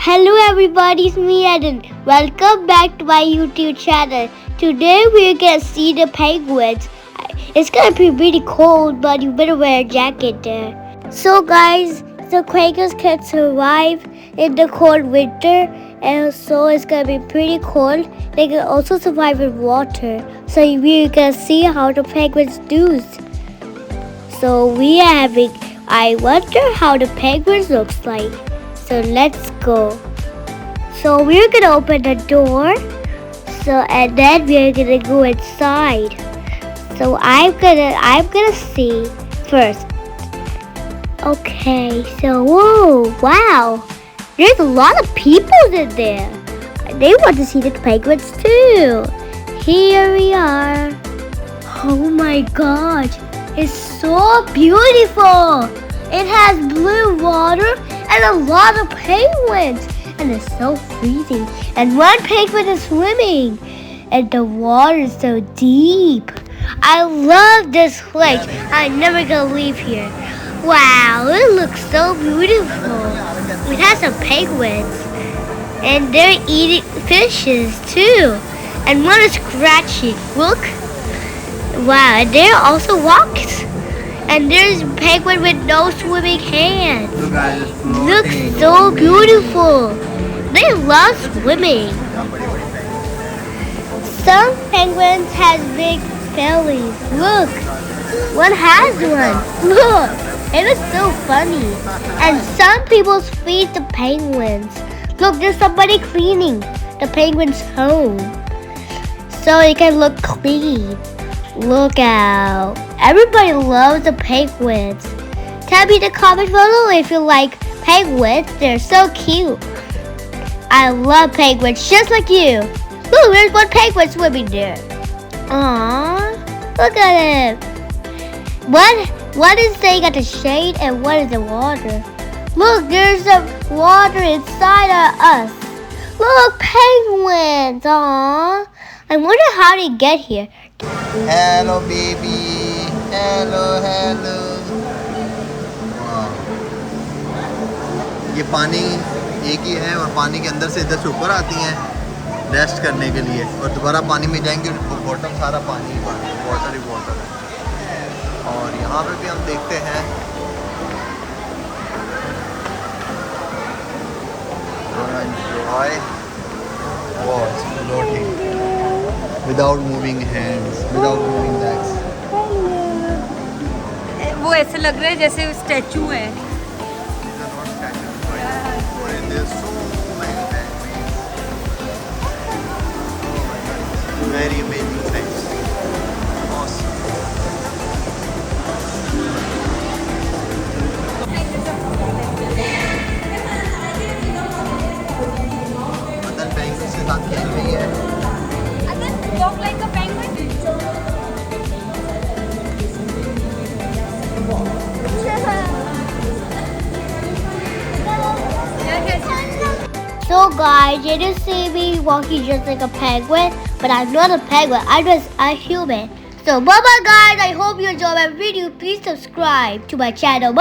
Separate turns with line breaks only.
Hello everybody, it's me Eden. Welcome back to my YouTube channel. Today we're gonna see the penguins. It's gonna be really cold, but you better wear a jacket there. So guys, the penguins can survive in the cold winter, and so it's gonna be pretty cold. They can also survive in water. So we're gonna see how the penguins do. So we are having. I wonder how the penguins looks like. So let's go. So we're gonna open the door. And then we're gonna go inside. So I'm gonna see first. Okay, so whoa, wow. There's a lot of people in there. They want to see the penguins too. Here we are. Oh my god. It's so beautiful. It has blue water and a lot of penguins, and it's so freezing. And one penguin is swimming, and the water is so deep. I love this place. I'm never gonna leave here. Wow, it looks so beautiful. It has some penguins, and they're eating fishes too. And one is scratching. Look. Wow, and there are also walks. And there's a penguin with no swimming hands. Looks so beautiful. They love swimming. Some penguins have big bellies. Look, one has one. Look, it is so funny. And some people feed the penguins. Look, there's somebody cleaning the penguin's home, so it can look clean. Look out. Everybody loves the penguins. Tell me in the comment below if you like penguins. They're so cute. I love penguins just like you. Look, there's one penguin swimming there. Aww. Look at him. One is staying at the shade and one is in water. Look, there's some water inside of us. Look, penguins. Aww. I wonder how they get here.
Hello baby, hello. ये पानी एक ही है और पानी के अंदर से इधर से ऊपर आती हैं रेस्ट करने के लिए और दोबारा पानी में जाएंगे और बॉटम सारा पानी वाटर ही वाटर है। और यहाँ पे भी हम देखते हैं enjoy floating without moving hands, without moving legs.
वो ऐसे लग रहा है जैसे स्टैचू है।
Very amazing things. Awesome. अंदर पेंगुइन्स के साथ खेल रही है।
Walk like a penguin.
So guys, you just see me walking just like a penguin, but I'm not a penguin, I'm just a human. So bye bye guys, I hope you enjoyed my video. Please subscribe to my channel.